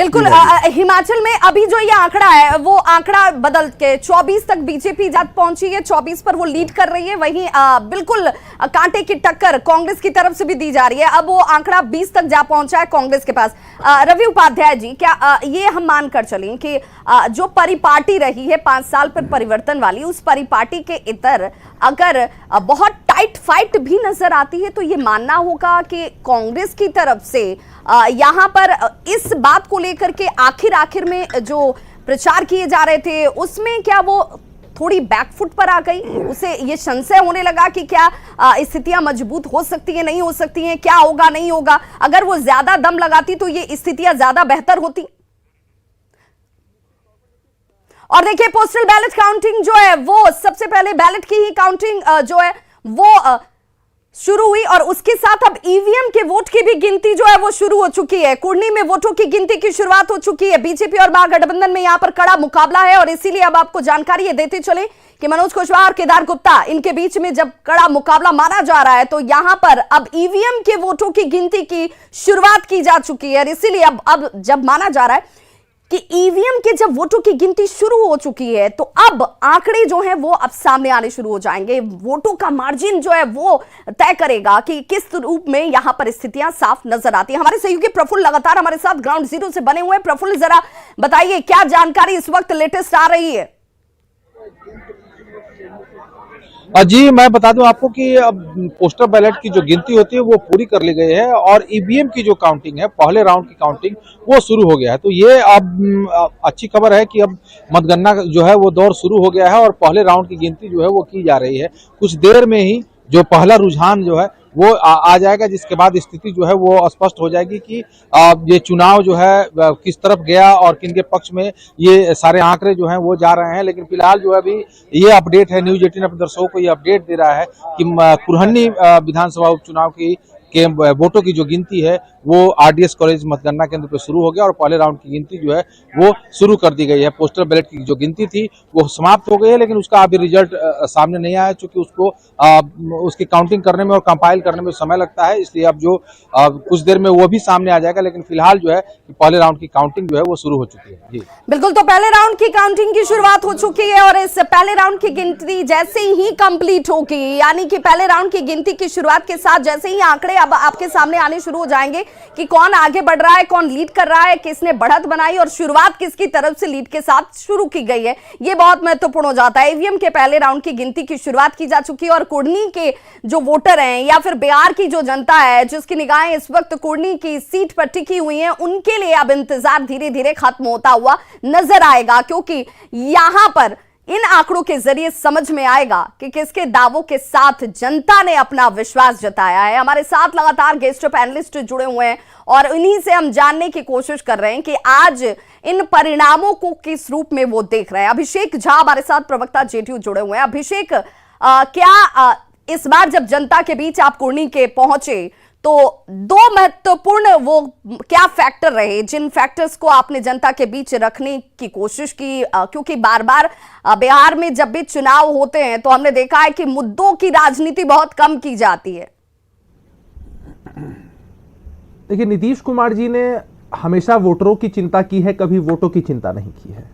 बिल्कुल। हिमाचल में अभी जो ये आंकड़ा है वो आंकड़ा बदल के 24 तक बीजेपी जात पहुंची है, 24 पर वो लीड कर रही है। वहीं बिल्कुल कांटे की टक्कर कांग्रेस की तरफ से भी दी जा रही है। अब वो आंकड़ा 20 तक जा पहुंचा है कांग्रेस के पास। रवि उपाध्याय जी, क्या ये हम मानकर चलें कि जो परिपाटी रही है 5 साल पर परिवर्तन वाली, उस परिपाटी के इतर अगर बहुत टाइट फाइट भी नजर आती है तो ये मानना होगा कि कांग्रेस की तरफ से यहां पर इस बात को लेकर के आखिर में जो प्रचार किए जा रहे थे उसमें क्या वो थोड़ी बैकफुट पर आ गई? उसे ये संशय होने लगा कि क्या स्थितियां मजबूत हो सकती है, नहीं हो सकती हैं, क्या होगा नहीं होगा? अगर वो ज्यादा दम लगाती तो ये स्थितियां ज्यादा बेहतर होती। और देखिए पोस्टल बैलेट काउंटिंग जो है वो सबसे पहले बैलेट की ही काउंटिंग जो है वो शुरू हुई और उसके साथ अब ईवीएम के वोट की भी गिनती जो है वो शुरू हो चुकी है। कुर्नी में वोटों की गिनती की शुरुआत हो चुकी है। बीजेपी और महागठबंधन में यहां पर कड़ा मुकाबला है और इसीलिए अब आपको जानकारी ये देते चले कि मनोज कुशवाहा और केदार गुप्ता इनके बीच में जब कड़ा मुकाबला माना जा रहा है तो यहां पर अब ईवीएम के वोटों की गिनती की शुरुआत की जा चुकी है। और इसीलिए अब जब माना जा रहा है कि ईवीएम के जब वोटों की गिनती शुरू हो चुकी है तो अब आंकड़े जो हैं वो अब सामने आने शुरू हो जाएंगे। वोटों का मार्जिन जो है वो तय करेगा कि किस रूप में यहां पर स्थितियां साफ नजर आती हैं। हमारे सहयोगी प्रफुल्ल लगातार हमारे साथ ग्राउंड जीरो से बने हुए हैं। प्रफुल्ल, जरा बताइए क्या जानकारी इस वक्त लेटेस्ट आ रही है? जी, मैं बता दूं आपको कि अब पोस्टल बैलेट की जो गिनती होती है वो पूरी कर ली गई है और ईवीएम की जो काउंटिंग है, पहले राउंड की काउंटिंग वो शुरू हो गया है। तो ये अब अच्छी खबर है कि अब मतगणना जो है वो दौर शुरू हो गया है और पहले राउंड की गिनती जो है वो की जा रही है। कुछ देर में ही जो पहला रुझान जो है वो आ जाएगा, जिसके बाद स्थिति जो है वो स्पष्ट हो जाएगी कि ये चुनाव जो है किस तरफ गया और किन के पक्ष में ये सारे आंकड़े जो हैं वो जा रहे हैं। लेकिन फिलहाल जो है अभी ये अपडेट है, न्यूज़ 18 अपने दर्शकों को ये अपडेट दे रहा है कि कुरहनी विधानसभा उपचुनाव के वोटों की जो गिनती है वो आरडीएस कॉलेज मतगणना केंद्र पर शुरू हो गया और पहले राउंड की गिनती जो है वो शुरू कर दी गई है। पोस्टल बैलेट की जो गिनती थी वो समाप्त हो गई है, लेकिन उसका अभी रिजल्ट सामने नहीं आया क्योंकि उसको उसकी काउंटिंग करने में और कंपाइल करने में समय लगता है। इसलिए अब जो कुछ देर में वो भी सामने आ जाएगा, लेकिन फिलहाल जो है पहले राउंड की काउंटिंग जो है वो शुरू हो चुकी है। जी बिल्कुल, तो पहले राउंड की काउंटिंग की शुरुआत हो चुकी है और इस पहले राउंड की गिनती जैसे ही कंप्लीट होगी, यानी कि पहले राउंड की गिनती की शुरुआत के साथ जैसे ही आंकड़े अब आपके सामने आने शुरू हो जाएंगे कि कौन आगे बढ़ रहा है, कौन लीड कर रहा है, किसने बढ़त बनाई और शुरुआत किसकी तरफ से लीड के साथ शुरू की गई है, ये बहुत महत्वपूर्ण हो जाता है। ईवीएम के पहले राउंड की गिनती की शुरुआत की जा चुकी है और कुर्नी के जो वोटर हैं या फिर बिहार की जो जनता है जिसकी निगाहें इस वक्त कुर्नी की सीट पर टिकी हुई हैं, उनके लिए अब इंतजार धीरे धीरे खत्म होता हुआ नजर आएगा, क्योंकि यहां पर इन आंकड़ों के जरिए समझ में आएगा कि किसके दावों के साथ जनता ने अपना विश्वास जताया है। हमारे साथ लगातार गेस्ट पैनलिस्ट जुड़े हुए हैं और इन्हीं से हम जानने की कोशिश कर रहे हैं कि आज इन परिणामों को किस रूप में वो देख रहे हैं। अभिषेक झा हमारे साथ प्रवक्ता जेडीयू जुड़े हुए हैं। अभिषेक, क्या इस बार जब जनता के बीच आप कुर्नी के पहुंचे तो दो महत्वपूर्ण वो क्या फैक्टर रहे जिन फैक्टर्स को आपने जनता के बीच रखने की कोशिश की? क्योंकि बार बार बिहार में जब भी चुनाव होते हैं तो हमने देखा है कि मुद्दों की राजनीति बहुत कम की जाती है। देखिए, नीतीश कुमार जी ने हमेशा वोटरों की चिंता की है, कभी वोटों की चिंता नहीं की है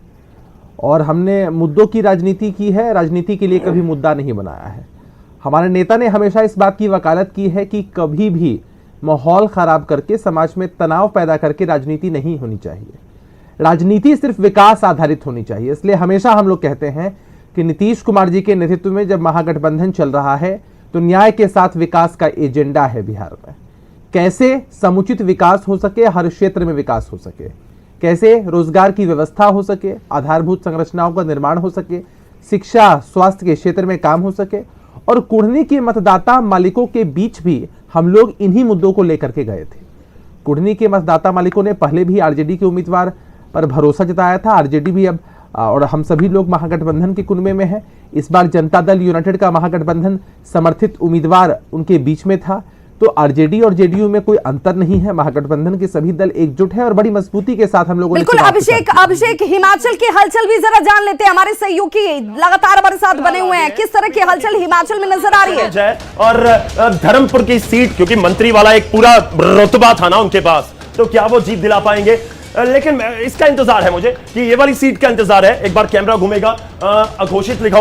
और हमने मुद्दों की राजनीति की है, राजनीति के लिए कभी मुद्दा नहीं बनाया है। हमारे नेता ने हमेशा इस बात की वकालत की है कि कभी भी माहौल खराब करके समाज में तनाव पैदा करके राजनीति नहीं होनी चाहिए। राजनीति सिर्फ विकास आधारित होनी चाहिए। इसलिए हमेशा हम लोग कहते हैं कि नीतीश कुमार जी के नेतृत्व में जब महागठबंधन चल रहा है तो न्याय के साथ विकास का एजेंडा है बिहार में। कैसे समुचित विकास हो सके, हर क्षेत्र में विकास हो सके, कैसे रोजगार की व्यवस्था हो सके, आधारभूत संरचनाओं का निर्माण हो सके, शिक्षा स्वास्थ्य के क्षेत्र में काम हो सके। और कुर्नी के मतदाता मालिकों के बीच भी हम लोग इन्हीं मुद्दों को लेकर के गए थे। कुर्नी के मतदाता मालिकों ने पहले भी आरजेडी के उम्मीदवार पर भरोसा जताया था। आरजेडी भी अब और हम सभी लोग महागठबंधन के कुनबे में हैं। इस बार जनता दल यूनाइटेड का महागठबंधन समर्थित उम्मीदवार उनके बीच में था। तो आरजेडी और जेडीयू में कोई अंतर नहीं है। महागठबंधन के सभी दल एकजुट है और बड़ी मजबूती के साथ हम लोगों ने बिल्कुल। अभिषेक हिमाचल की हलचल भी जरा जान लेते हैं। हमारे सहयोगी लगातार हमारे साथ बने हुए हैं, किस तरह की हलचल हिमाचल में नजर आ रही है? और धर्मपुर की सीट, क्योंकि मंत्री वाला एक पूरा रुतबा था ना उनके पास, तो क्या वो जीत दिला पाएंगे? लेकिन इसका इंतजार है मुझे कि ये वाली सीट का इंतजार है। एक बार कैमरा घूमेगा, अघोषित लिखा